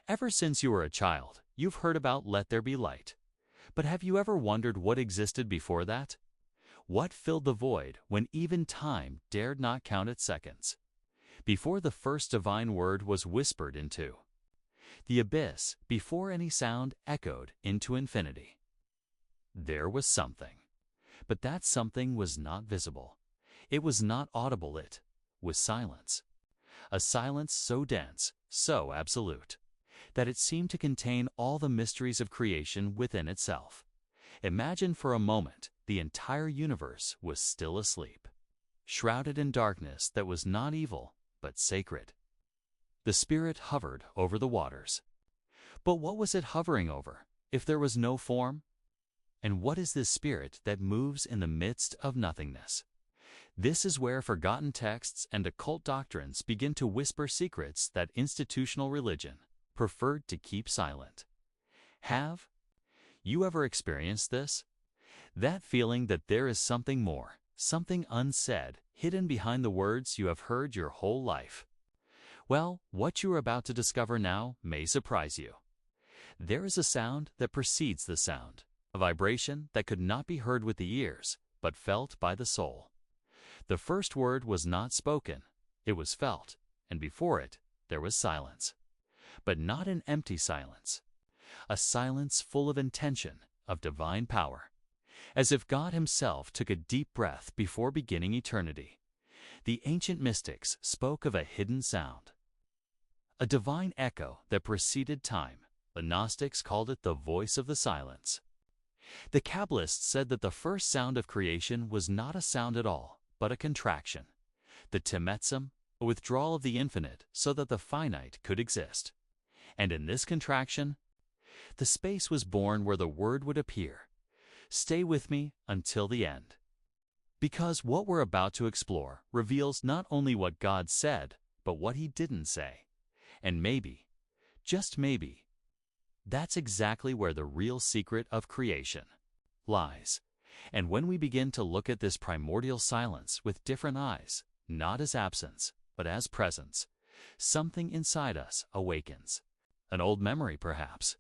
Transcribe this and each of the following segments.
Ever since you were a child, you've heard about let there be light. But have you ever wondered what existed before that? What filled the void when even time dared not count its seconds? Before the first divine word was whispered into, the abyss, before any sound, echoed into infinity. There was something. But that something was not visible. It was not audible. It was silence. A silence so dense, so absolute, that it seemed to contain all the mysteries of creation within itself. Imagine for a moment the entire universe was still asleep, shrouded in darkness that was not evil, but sacred. The Spirit hovered over the waters. But what was it hovering over, if there was no form? And what is this Spirit that moves in the midst of nothingness? This is where forgotten texts and occult doctrines begin to whisper secrets that institutional religion preferred to keep silent. Have you ever experienced this? That feeling that there is something more, something unsaid, hidden behind the words you have heard your whole life. Well, what you are about to discover now may surprise you. There is a sound that precedes the sound, a vibration that could not be heard with the ears, but felt by the soul. The first word was not spoken, it was felt, and before it there was silence. But not an empty silence, a silence full of intention, of divine power. As if God Himself took a deep breath before beginning eternity. The ancient mystics spoke of a hidden sound, a divine echo that preceded time. The Gnostics called it the voice of the silence. The Kabbalists said that the first sound of creation was not a sound at all, but a contraction, the temetzum, a withdrawal of the infinite so that the finite could exist. And in this contraction, the space was born where the word would appear. Stay with me until the end. Because what we're about to explore reveals not only what God said, but what He didn't say. And maybe, just maybe, that's exactly where the real secret of creation lies. And when we begin to look at this primordial silence with different eyes, not as absence, but as presence, something inside us awakens. An old memory, perhaps.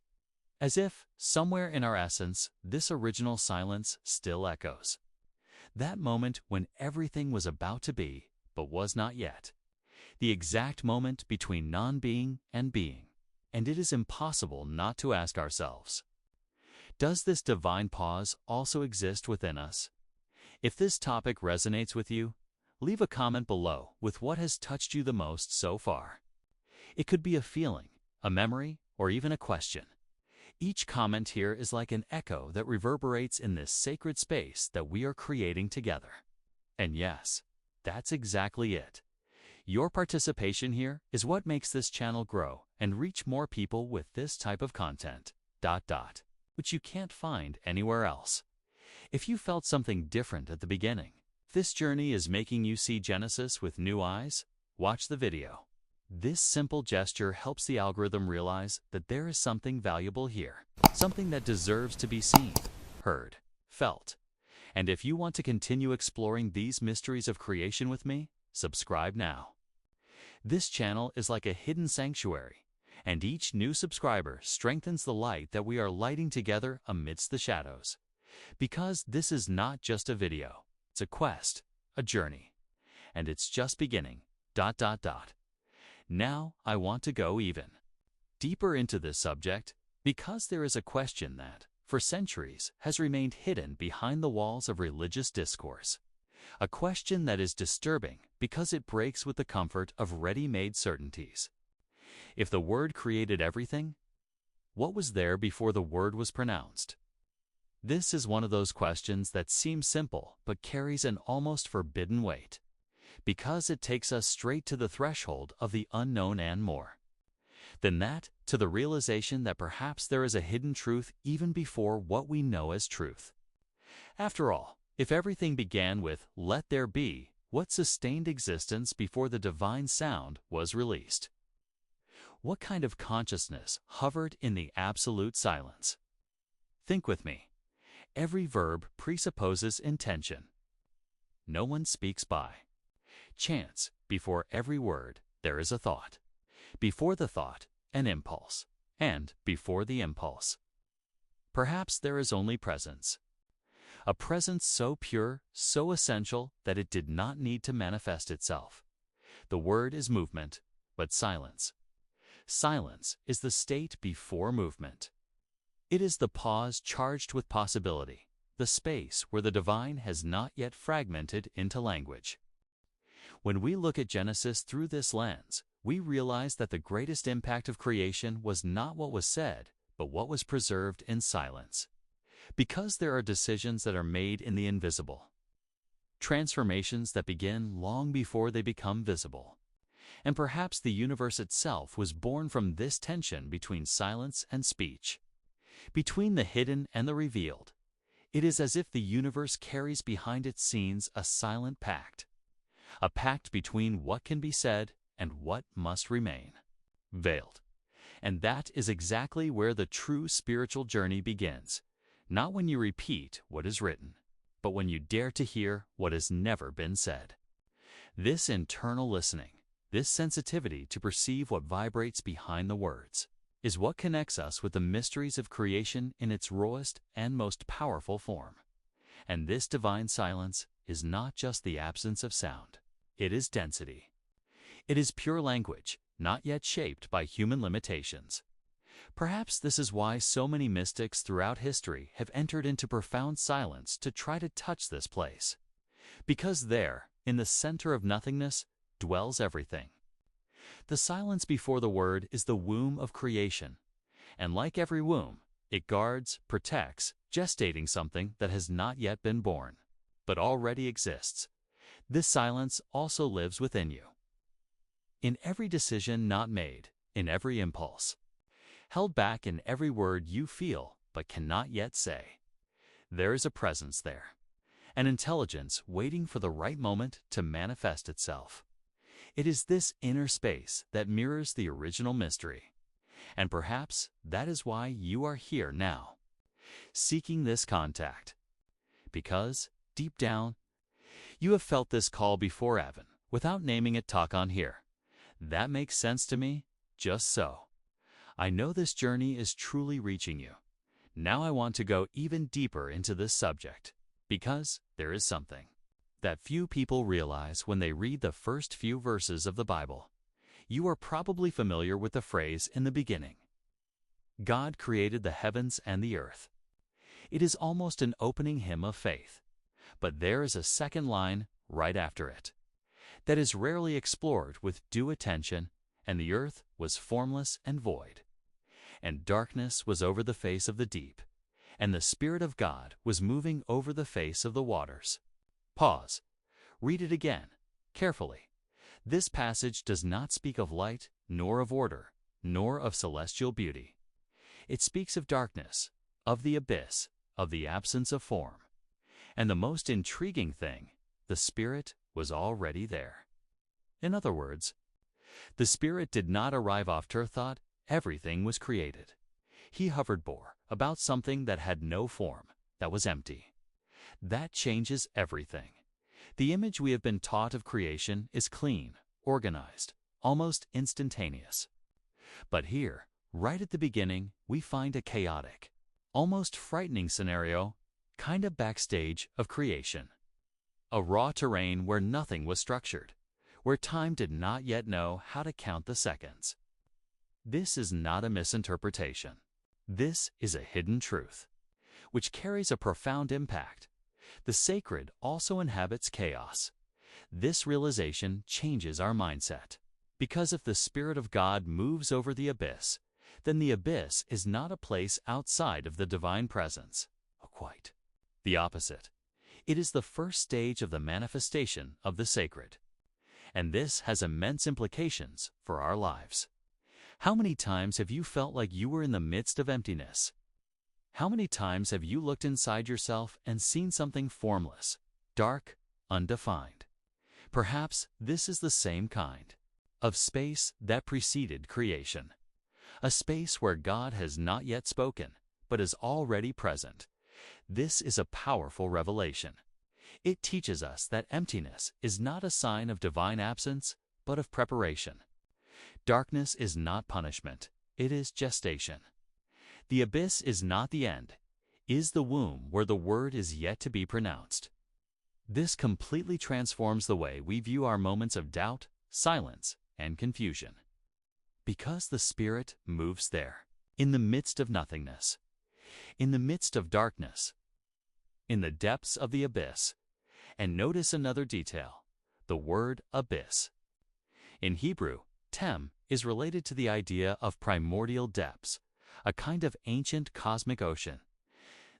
As if, somewhere in our essence, this original silence still echoes. That moment when everything was about to be, but was not yet. The exact moment between non-being and being. And it is impossible not to ask ourselves, does this divine pause also exist within us? If this topic resonates with you, leave a comment below with what has touched you the most so far. It could be a feeling, a memory, or even a question. Each comment here is like an echo that reverberates in this sacred space that we are creating together. And yes, that's exactly it. Your participation here is what makes this channel grow and reach more people with this type of content, which you can't find anywhere else. If you felt something different at the beginning, this journey is making you see Genesis with new eyes, watch the video. This simple gesture helps the algorithm realize that there is something valuable here, something that deserves to be seen, heard, felt. And if you want to continue exploring these mysteries of creation with me, subscribe now. This channel is like a hidden sanctuary, and each new subscriber strengthens the light that we are lighting together amidst the shadows. Because this is not just a video, it's a quest, a journey, and it's just beginning, Now I want to go even deeper into this subject, because there is a question that, for centuries, has remained hidden behind the walls of religious discourse. A question that is disturbing because it breaks with the comfort of ready-made certainties. If the Word created everything, what was there before the word was pronounced? This is one of those questions that seems simple but carries an almost forbidden weight, because it takes us straight to the threshold of the unknown and more. Then that, to the realization that perhaps there is a hidden truth even before what we know as truth. After all, if everything began with "let there be," what sustained existence before the divine sound was released? What kind of consciousness hovered in the absolute silence? Think with me. Every verb presupposes intention. No one speaks by chance. Before every word, there is a thought. Before the thought, an impulse. and before the impulse. Perhaps there is only presence. A presence so pure, so essential that it did not need to manifest itself. The word is movement, but silence. Silence is the state before movement. It is the pause charged with possibility, the space where the divine has not yet fragmented into language. When we look at Genesis through this lens, we realize that the greatest impact of creation was not what was said, but what was preserved in silence. Because there are decisions that are made in the invisible, transformations that begin long before they become visible. And perhaps the universe itself was born from this tension between silence and speech, between the hidden and the revealed. It is as if the universe carries behind its scenes a silent pact, a pact between what can be said and what must remain veiled. And that is exactly where the true spiritual journey begins, not when you repeat what is written, but when you dare to hear what has never been said. This internal listening, this sensitivity to perceive what vibrates behind the words, is what connects us with the mysteries of creation in its rawest and most powerful form. And this divine silence is not just the absence of sound. It is density. It is pure language, not yet shaped by human limitations. Perhaps this is why so many mystics throughout history have entered into profound silence to try to touch this place. Because there, in the center of nothingness, dwells everything. The silence before the word is the womb of creation, and like every womb, it guards, protects, gestating something that has not yet been born, but already exists. This silence also lives within you. In every decision not made, in every impulse, held back in every word you feel but cannot yet say, there is a presence there, an intelligence waiting for the right moment to manifest itself. It is this inner space that mirrors the original mystery, and perhaps that is why you are here now, seeking this contact. Because, deep down, you have felt this call before, Evan, without naming it. Talk on here. That makes sense to me, just so. I know this journey is truly reaching you. Now I want to go even deeper into this subject, because there is something that few people realize when they read the first few verses of the Bible. You are probably familiar with the phrase in the beginning. God created the heavens and the earth. It is almost an opening hymn of faith, but there is a second line right after it that is rarely explored with due attention. And the earth was formless and void, and darkness was over the face of the deep, and the Spirit of God was moving over the face of the waters. Pause. Read it again, carefully. This passage does not speak of light, nor of order, nor of celestial beauty. It speaks of darkness, of the abyss, of the absence of form. And the most intriguing thing, the Spirit was already there. In other words, the Spirit did not arrive after thought everything was created. He hovered about something that had no form, that was empty. That changes everything. The image we have been taught of creation is clean, organized, almost instantaneous. But here, right at the beginning, we find a chaotic, almost frightening scenario, kind of backstage of creation. A raw terrain where nothing was structured, where time did not yet know how to count the seconds. This is not a misinterpretation. This is a hidden truth, which carries a profound impact. The sacred also inhabits chaos. This realization changes our mindset, because if the Spirit of God moves over the abyss, then the abyss is not a place outside of the divine presence. Quite the opposite. It is the first stage of the manifestation of the sacred. And this has immense implications for our lives. How many times have you felt like you were in the midst of emptiness? How many times have you looked inside yourself and seen something formless, dark, undefined? Perhaps this is the same kind of space that preceded creation. A space where God has not yet spoken, but is already present. This is a powerful revelation. It teaches us that emptiness is not a sign of divine absence, but of preparation. Darkness is not punishment. It is gestation. The abyss is not the end, is the womb where the word is yet to be pronounced. This completely transforms the way we view our moments of doubt, silence, and confusion. Because the Spirit moves there, in the midst of nothingness, in the midst of darkness, in the depths of the abyss. And notice another detail, the word abyss. In Hebrew, tem is related to the idea of primordial depths, a kind of ancient cosmic ocean.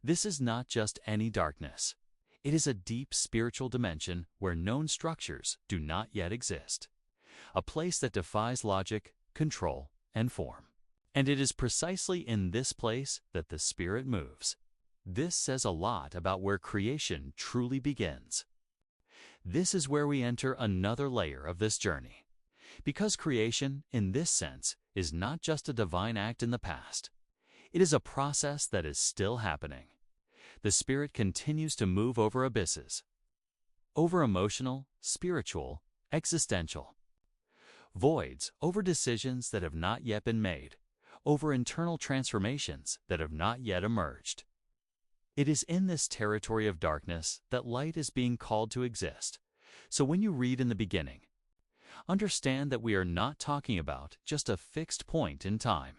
This is not just any darkness. It is a deep spiritual dimension where known structures do not yet exist, a place that defies logic, control, and form. And it is precisely in this place that the Spirit moves. This says a lot about where creation truly begins. This is where we enter another layer of this journey. Because creation, in this sense, is not just a divine act in the past. It is a process that is still happening. The Spirit continues to move over abysses, over emotional, spiritual, existential voids, over decisions that have not yet been made, over internal transformations that have not yet emerged. It is in this territory of darkness that light is being called to exist. So when you read in the beginning, understand that we are not talking about just a fixed point in time.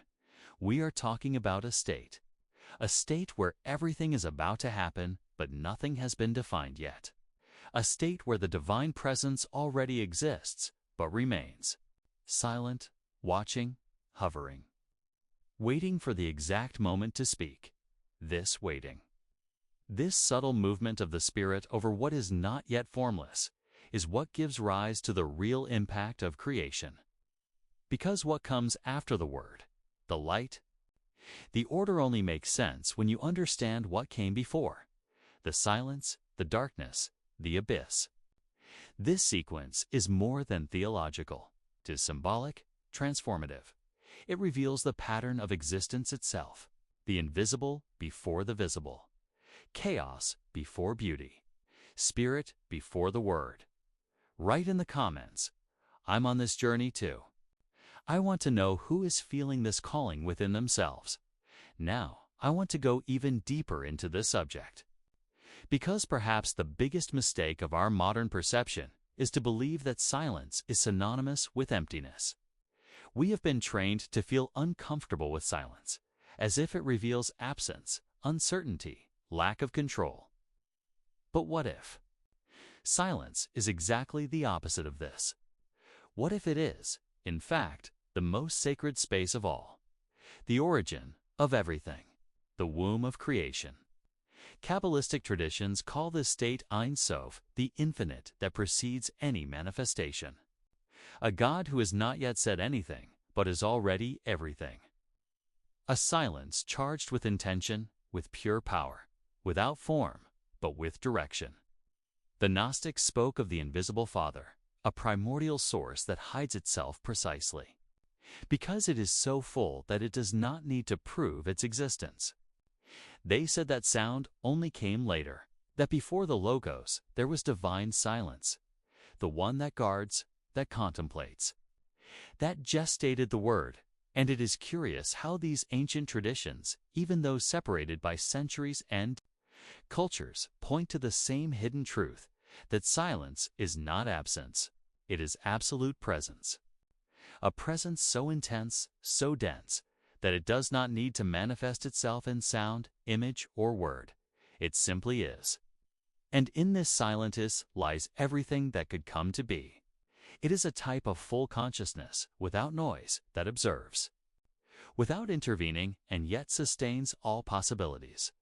We are talking about a state where everything is about to happen, but nothing has been defined yet. A state where the divine presence already exists, but remains silent, watching, hovering, waiting for the exact moment to speak. This waiting, this subtle movement of the Spirit over what is not yet formless, is what gives rise to the real impact of creation. Because what comes after the word, the light, the order only makes sense when you understand what came before, the silence, the darkness, the abyss. This sequence is more than theological. It is symbolic, transformative. It reveals the pattern of existence itself, the invisible before the visible, chaos before beauty, Spirit before the word. Write in the comments, I'm on this journey too. I want to know who is feeling this calling within themselves. Now, I want to go even deeper into this subject. Because perhaps the biggest mistake of our modern perception is to believe that silence is synonymous with emptiness. We have been trained to feel uncomfortable with silence, as if it reveals absence, uncertainty, lack of control. But what if? Silence is exactly the opposite of this. What if it is, in fact, the most sacred space of all, the origin of everything, the womb of creation? Kabbalistic traditions call this state Ein Sof, the infinite that precedes any manifestation. A God who has not yet said anything, but is already everything. A silence charged with intention, with pure power, without form, but with direction. The Gnostics spoke of the invisible Father, a primordial source that hides itself precisely, because it is so full that it does not need to prove its existence. They said that sound only came later, that before the Logos there was divine silence, the one that guards, that contemplates, that gestated the Word. And it is curious how these ancient traditions, even though separated by centuries and cultures, point to the same hidden truth, that silence is not absence, it is absolute presence. A presence so intense, so dense, that it does not need to manifest itself in sound, image, or word. It simply is. And in this silence lies everything that could come to be. It is a type of full consciousness, without noise, that observes, without intervening, and yet sustains all possibilities.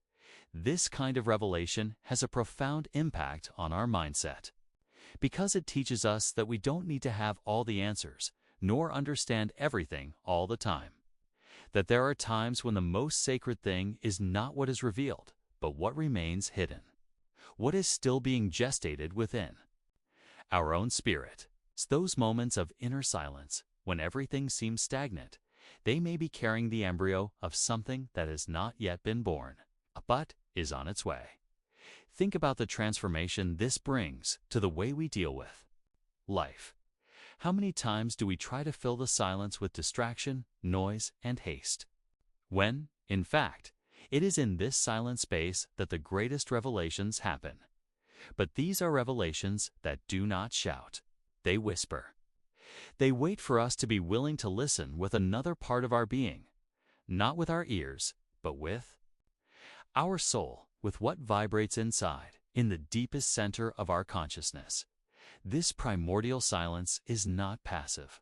This kind of revelation has a profound impact on our mindset, because it teaches us that we don't need to have all the answers, nor understand everything all the time. That there are times when the most sacred thing is not what is revealed, but what remains hidden, what is still being gestated within our own spirit. Those moments of inner silence, when everything seems stagnant, they may be carrying the embryo of something that has not yet been born, but is on its way. Think about the transformation this brings to the way we deal with life, How many times do we try to fill the silence with distraction, noise, and haste? When, in fact, it is in this silent space that the greatest revelations happen. But these are revelations that do not shout. They whisper. They wait for us to be willing to listen with another part of our being, not with our ears, but with our soul, with what vibrates inside, in the deepest center of our consciousness. This primordial silence is not passive.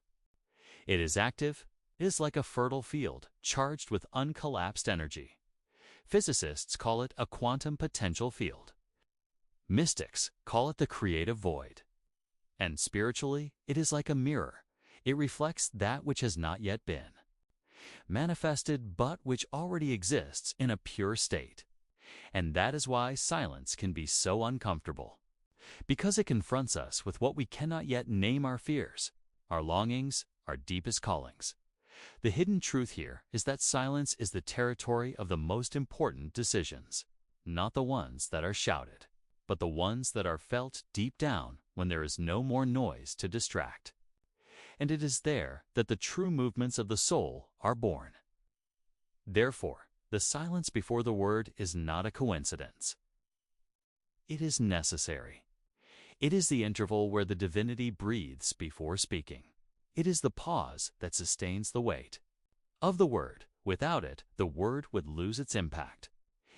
It is active. It is like a fertile field, charged with uncollapsed energy. Physicists call it a quantum potential field. Mystics call it the creative void. And spiritually, it is like a mirror. It reflects that which has not yet been manifested, but which already exists in a pure state. And that is why silence can be so uncomfortable. Because it confronts us with what we cannot yet name: our fears, our longings, our deepest callings. The hidden truth here is that silence is the territory of the most important decisions, not the ones that are shouted, but the ones that are felt deep down when there is no more noise to distract. And it is there that the true movements of the soul are born. Therefore, the silence before the word is not a coincidence. It is necessary. It is the interval where the divinity breathes before speaking. It is the pause that sustains the weight of the word. Without it, the word would lose its impact.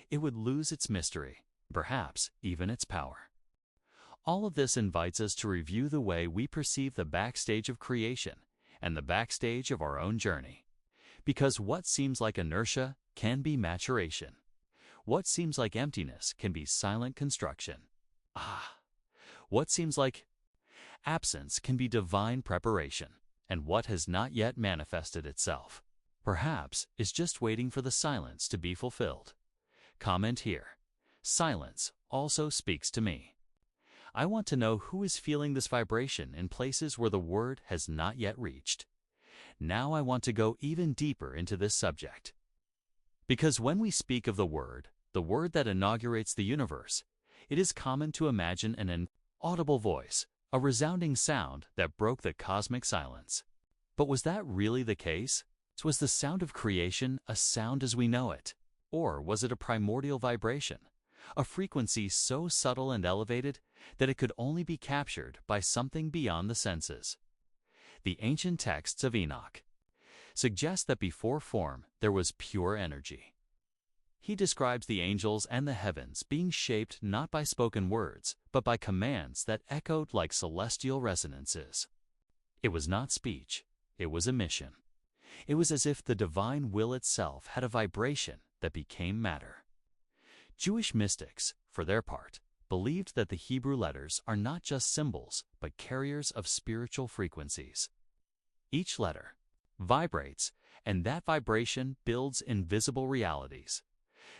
It would lose its mystery, perhaps even its power. All of this invites us to review the way we perceive the backstage of creation and the backstage of our own journey. Because what seems like inertia can be maturation. What seems like emptiness can be silent construction. What seems like absence can be divine preparation. And what has not yet manifested itself, perhaps, is just waiting for the silence to be fulfilled. Comment here. Silence also speaks to me. I want to know who is feeling this vibration in places where the word has not yet reached. Now I want to go even deeper into this subject. Because when we speak of the word that inaugurates the universe, it is common to imagine an inaudible voice, a resounding sound that broke the cosmic silence. But was that really the case? Was the sound of creation a sound as we know it? Or was it a primordial vibration, a frequency so subtle and elevated that it could only be captured by something beyond the senses? The ancient texts of Enoch suggest that before form there was pure energy. He describes the angels and the heavens being shaped not by spoken words, but by commands that echoed like celestial resonances. It was not speech, it was a mission. It was as if the divine will itself had a vibration that became matter. Jewish mystics, for their part, believed that the Hebrew letters are not just symbols, but carriers of spiritual frequencies. Each letter vibrates, and that vibration builds invisible realities.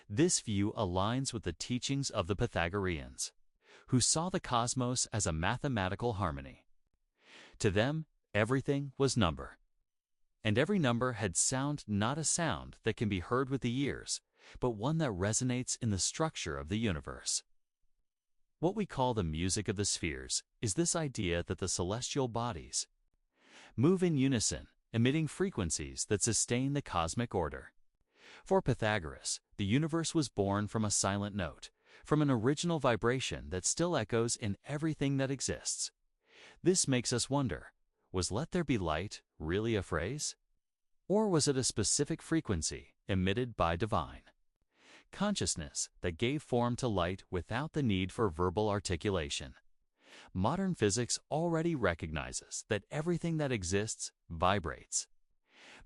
This view aligns with the teachings of the Pythagoreans, who saw the cosmos as a mathematical harmony. To them, everything was number. And every number had sound, not a sound that can be heard with the ears, but one that resonates in the structure of the universe. What we call the music of the spheres is this idea that the celestial bodies move in unison, emitting frequencies that sustain the cosmic order. For Pythagoras, the universe was born from a silent note, from an original vibration that still echoes in everything that exists. This makes us wonder, was "let there be light" really a phrase? Or was it a specific frequency emitted by divine consciousness that gave form to light without the need for verbal articulation? Modern physics already recognizes that everything that exists vibrates.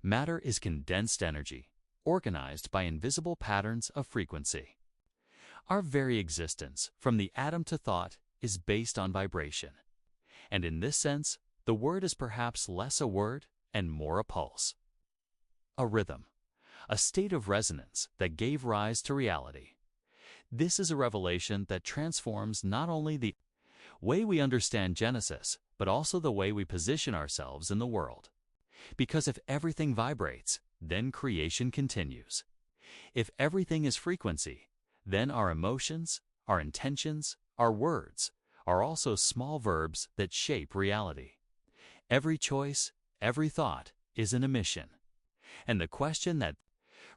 Matter is condensed energy, organized by invisible patterns of frequency. Our very existence, from the atom to thought, is based on vibration. And in this sense, the word is perhaps less a word and more a pulse. A rhythm, a state of resonance that gave rise to reality. This is a revelation that transforms not only the way we understand Genesis, but also the way we position ourselves in the world. Because if everything vibrates, then creation continues. If everything is frequency, then our emotions, our intentions, our words are also small verbs that shape reality. Every choice, every thought is an emission. And the question that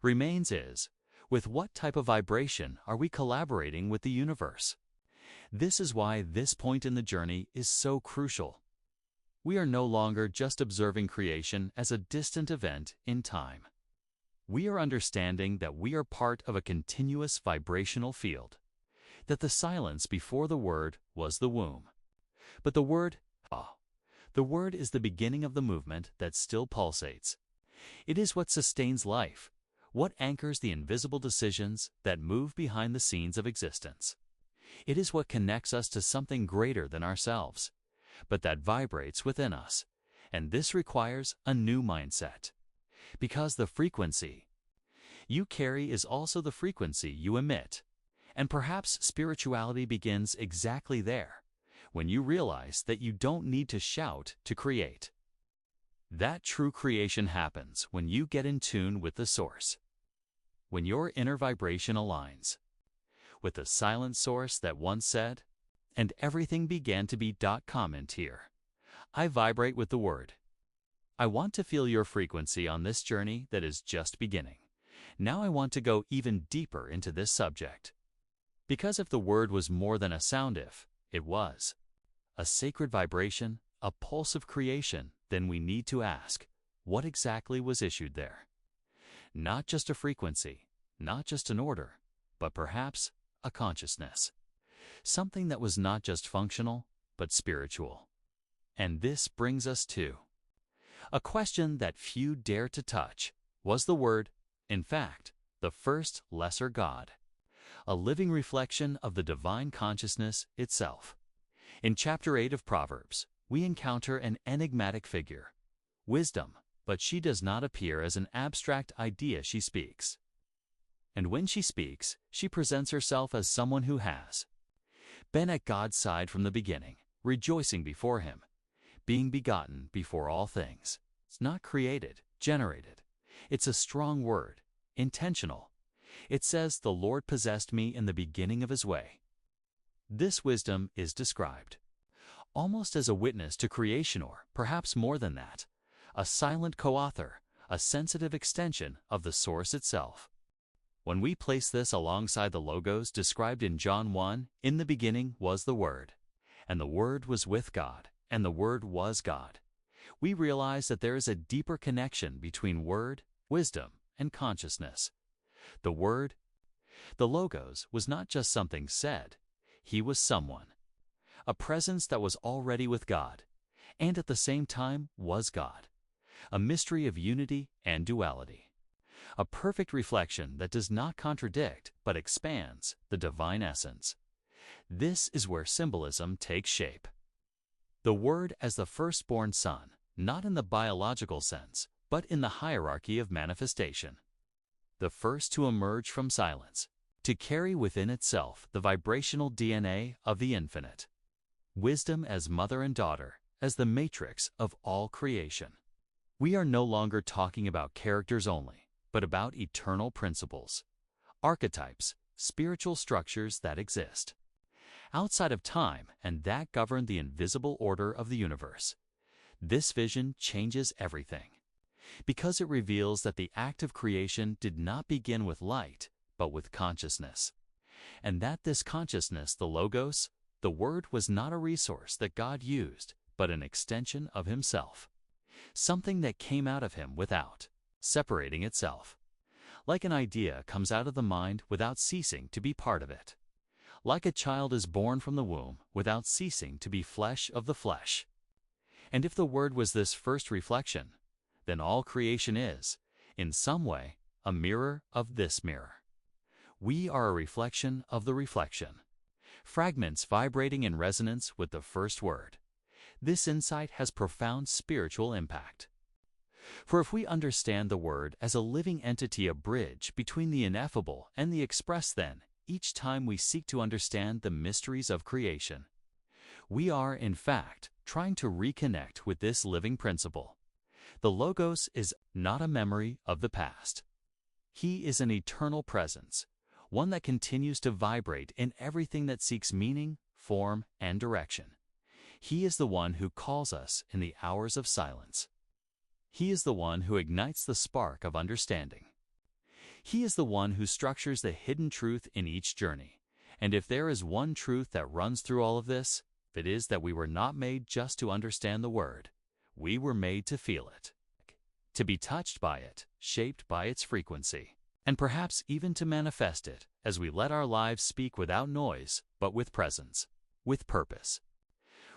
remains is, with what type of vibration are we collaborating with the universe? This is why this point in the journey is so crucial. We are no longer just observing creation as a distant event in time. We are understanding that we are part of a continuous vibrational field, that the silence before the Word was the womb. But the Word is the beginning of the movement that still pulsates. It is what sustains life, what anchors the invisible decisions that move behind the scenes of existence. It is what connects us to something greater than ourselves, but that vibrates within us, and this requires a new mindset. Because the frequency you carry is also the frequency you emit, and perhaps spirituality begins exactly there, when you realize that you don't need to shout to create. That true creation happens when you get in tune with the source, when your inner vibration aligns with the silent source that once said, "And everything began to be." Comment here. I vibrate with the Word. I want to feel your frequency on this journey that is just beginning. Now I want to go even deeper into this subject. Because if the Word was more than a sound, if it was a sacred vibration, a pulse of creation, then we need to ask, what exactly was issued there? Not just a frequency, not just an order, but perhaps a consciousness. Something that was not just functional, but spiritual. And this brings us to a question that few dare to touch. Was the Word, in fact, the first lesser God, a living reflection of the divine consciousness itself? In chapter 8 of Proverbs, we encounter an enigmatic figure, wisdom, but she does not appear as an abstract idea. She speaks. And when she speaks, she presents herself as someone who has been at God's side from the beginning, rejoicing before Him, being begotten before all things. It's not created, generated. It's a strong word, intentional. It says, "The Lord possessed me in the beginning of His way." This wisdom is described almost as a witness to creation, or perhaps more than that, a silent co-author, a sensitive extension of the source itself. When we place this alongside the logos described in John 1, "In the beginning was the Word, and the Word was with God, and the Word was God," we realize that there is a deeper connection between Word, wisdom, and consciousness. The Word, the logos, was not just something said. He was someone, a presence that was already with God, and at the same time was God, a mystery of unity and duality. A perfect reflection that does not contradict but expands the divine essence. This is where symbolism takes shape. The Word as the firstborn Son, not in the biological sense, but in the hierarchy of manifestation. The first to emerge from silence, to carry within itself the vibrational DNA of the infinite. Wisdom as mother and daughter, as the matrix of all creation. We are no longer talking about characters only, but about eternal principles, archetypes, spiritual structures that exist outside of time and that govern the invisible order of the universe. This vision changes everything, because it reveals that the act of creation did not begin with light, but with consciousness, and that this consciousness, the Logos, the Word, was not a resource that God used, but an extension of Himself, something that came out of Him without separating itself. Like an idea comes out of the mind without ceasing to be part of it. Like a child is born from the womb without ceasing to be flesh of the flesh. And if the Word was this first reflection, then all creation is, in some way, a mirror of this mirror. We are a reflection of the reflection, fragments vibrating in resonance with the first Word. This insight has profound spiritual impact. For if we understand the Word as a living entity, a bridge between the ineffable and the express, then, each time we seek to understand the mysteries of creation, we are, in fact, trying to reconnect with this living principle. The Logos is not a memory of the past. He is an eternal presence, one that continues to vibrate in everything that seeks meaning, form, and direction. He is the one who calls us in the hours of silence. He is the one who ignites the spark of understanding. He is the one who structures the hidden truth in each journey. And if there is one truth that runs through all of this, it is that we were not made just to understand the Word. We were made to feel it, to be touched by it, shaped by its frequency, and perhaps even to manifest it as we let our lives speak without noise, but with presence, with purpose,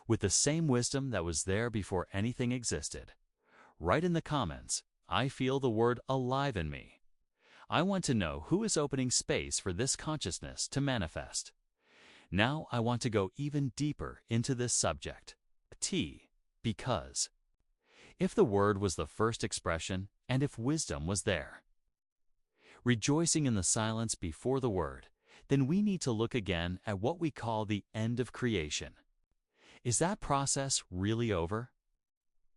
with the same wisdom that was there before anything existed. Write in the comments, "I feel the Word alive in me." I want to know who is opening space for this consciousness to manifest. Now I want to go even deeper into this subject. Because. If the Word was the first expression, and if wisdom was there, rejoicing in the silence before the Word, then we need to look again at what we call the end of creation. Is that process really over?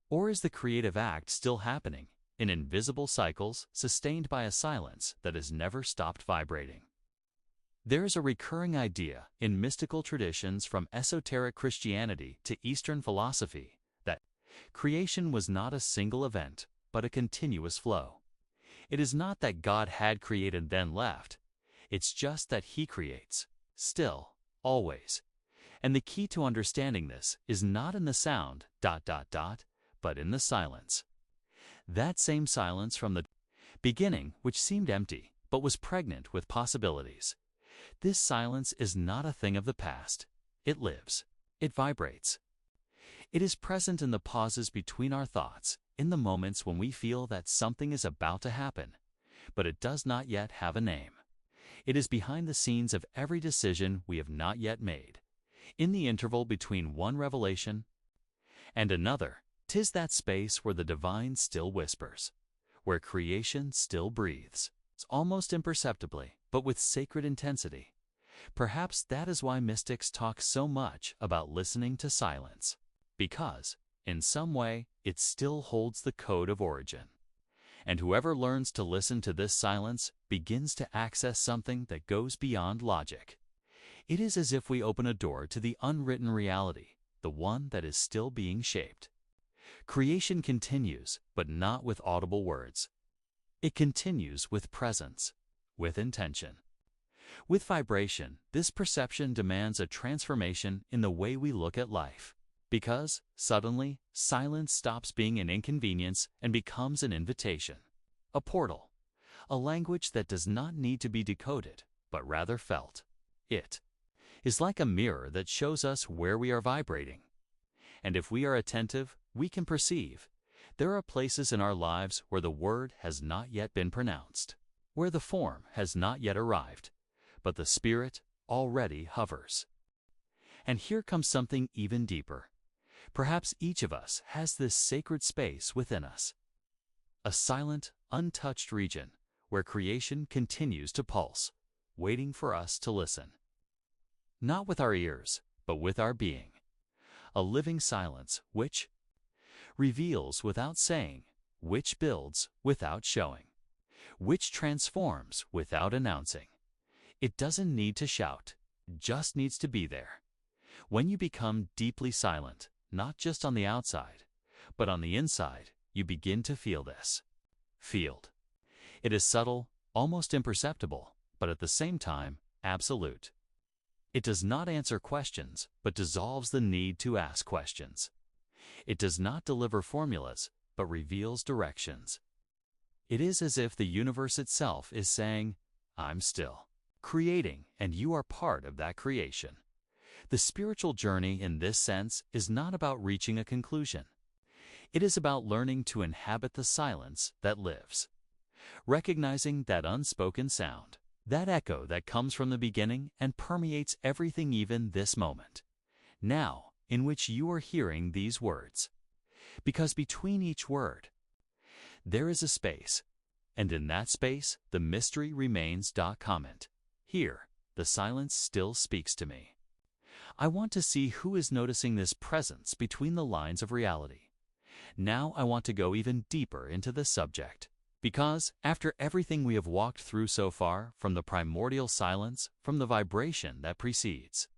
Or is the creative act still happening in invisible cycles sustained by a silence that has never stopped vibrating? There is a recurring idea in mystical traditions from esoteric Christianity to Eastern philosophy that creation was not a single event, but a continuous flow. It is not that God had created then left. It's just that He creates, still, always. And the key to understanding this is not in the sound, but in the silence. That same silence from the beginning, which seemed empty, but was pregnant with possibilities. This silence is not a thing of the past. It lives. It vibrates. It is present in the pauses between our thoughts, in the moments when we feel that something is about to happen, but it does not yet have a name. It is behind the scenes of every decision we have not yet made. In the interval between one revelation and another, 'tis that space where the divine still whispers, where creation still breathes, almost imperceptibly, but with sacred intensity. Perhaps that is why mystics talk so much about listening to silence, because, in some way, it still holds the code of origin. And whoever learns to listen to this silence begins to access something that goes beyond logic. It is as if we open a door to the unwritten reality, the one that is still being shaped. Creation continues, but not with audible words. It continues with presence, with intention. With vibration, this perception demands a transformation in the way we look at life, because, suddenly, silence stops being an inconvenience and becomes an invitation, a portal, a language that does not need to be decoded, but rather felt. It is like a mirror that shows us where we are vibrating. And if we are attentive, we can perceive. There are places in our lives where the word has not yet been pronounced, where the form has not yet arrived, but the Spirit already hovers. And here comes something even deeper. Perhaps each of us has this sacred space within us, a silent, untouched region where creation continues to pulse, waiting for us to listen. Not with our ears, but with our being. A living silence which reveals without saying, which builds without showing, which transforms without announcing. It doesn't need to shout, just needs to be there. When you become deeply silent, not just on the outside, but on the inside, you begin to feel this. Field. It is subtle, almost imperceptible, but at the same time, absolute. It does not answer questions, but dissolves the need to ask questions. It does not deliver formulas, but reveals directions. It is as if the universe itself is saying, "I'm still creating, and you are part of that creation." The spiritual journey in this sense is not about reaching a conclusion. It is about learning to inhabit the silence that lives, recognizing that unspoken sound, that echo that comes from the beginning and permeates everything, even this moment, now, in which you are hearing these words. Because between each word, there is a space, and in that space, the mystery remains. Comment. Here, the silence still speaks to me. I want to see who is noticing this presence between the lines of reality. Now I want to go even deeper into the subject. Because, after everything we have walked through so far, from the primordial silence, from the vibration that precedes,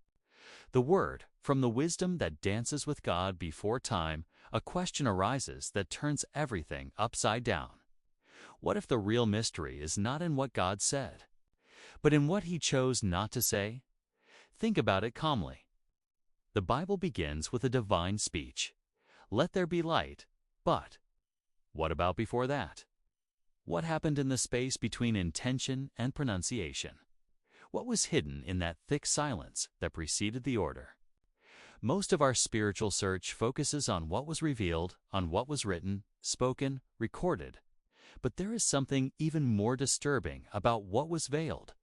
The Word, from the wisdom that dances with God before time, a question arises that turns everything upside down. What if the real mystery is not in what God said, but in what He chose not to say? Think about it calmly. The Bible begins with a divine speech. Let there be light, but what about before that? What happened in the space between intention and pronunciation? What was hidden in that thick silence that preceded the order? Most of our spiritual search focuses on what was revealed, on what was written, spoken, recorded. But there is something even more disturbing about what was veiled,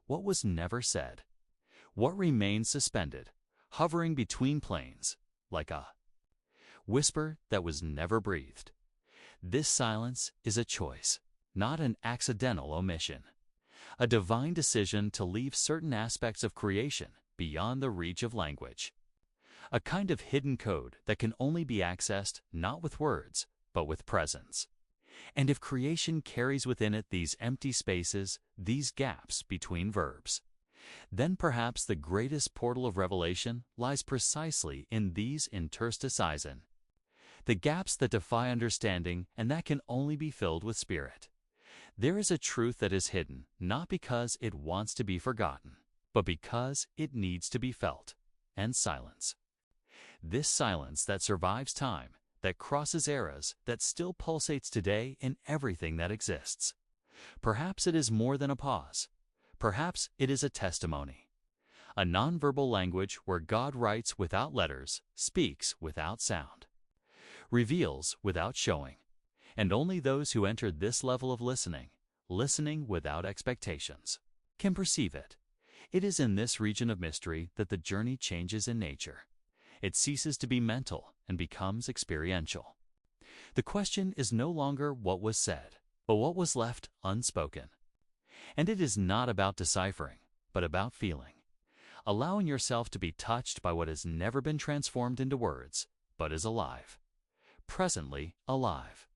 what was never said, what remained suspended, hovering between planes, like a whisper that was never breathed. This silence is a choice, not an accidental omission. A divine decision to leave certain aspects of creation beyond the reach of language. A kind of hidden code that can only be accessed not with words, but with presence. And if creation carries within it these empty spaces, these gaps between verbs, then perhaps the greatest portal of revelation lies precisely in these interstices, the gaps that defy understanding and that can only be filled with Spirit. There is a truth that is hidden, not because it wants to be forgotten, but because it needs to be felt, and silence. This silence that survives time, that crosses eras, that still pulsates today in everything that exists. Perhaps it is more than a pause. Perhaps it is a testimony. A nonverbal language where God writes without letters, speaks without sound, reveals without showing. And only those who entered this level of listening without expectations, can perceive it. It is in this region of mystery that the journey changes in nature. It ceases to be mental and becomes experiential. The question is no longer what was said, but what was left unspoken. And it is not about deciphering, but about feeling. Allowing yourself to be touched by what has never been transformed into words, but is alive. Presently alive.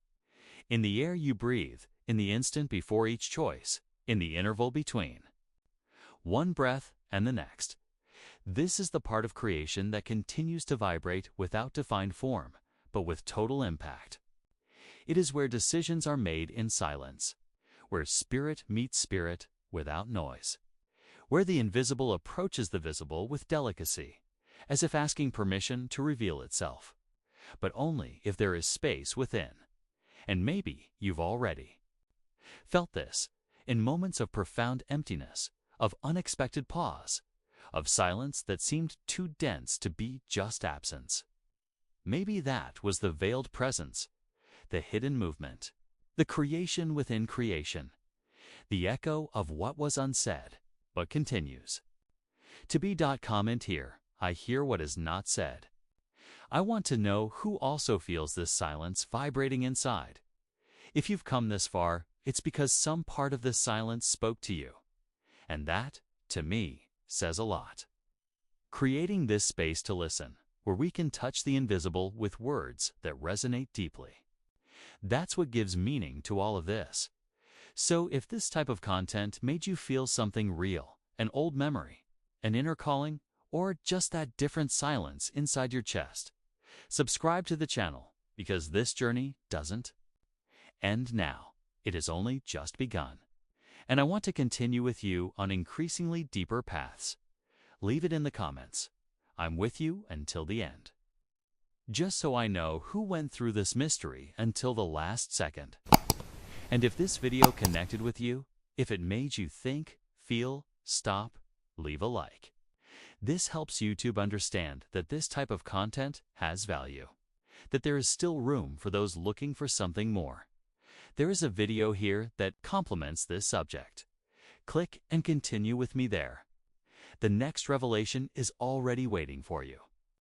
In the air you breathe, in the instant before each choice, in the interval between. One breath and the next. This is the part of creation that continues to vibrate without defined form, but with total impact. It is where decisions are made in silence, where spirit meets spirit without noise, where the invisible approaches the visible with delicacy, as if asking permission to reveal itself, but only if there is space within. And maybe you've already felt this in moments of profound emptiness, of unexpected pause, of silence that seemed too dense to be just absence. Maybe that was the veiled presence, the hidden movement, the creation within creation, the echo of what was unsaid, but continues. To be. Comment here, I hear what is not said. I want to know who also feels this silence vibrating inside. If you've come this far, it's because some part of this silence spoke to you. And that, to me, says a lot. Creating this space to listen, where we can touch the invisible with words that resonate deeply. That's what gives meaning to all of this. So if this type of content made you feel something real, an old memory, an inner calling, or just that different silence inside your chest, subscribe to the channel, because this journey doesn't end now. It has only just begun. And I want to continue with you on increasingly deeper paths. Leave it in the comments. I'm with you until the end. Just so I know who went through this mystery until the last second. And if this video connected with you, if it made you think, feel, stop, leave a like. This helps YouTube understand that this type of content has value, that there is still room for those looking for something more. There is a video here that complements this subject. Click and continue with me there. The next revelation is already waiting for you.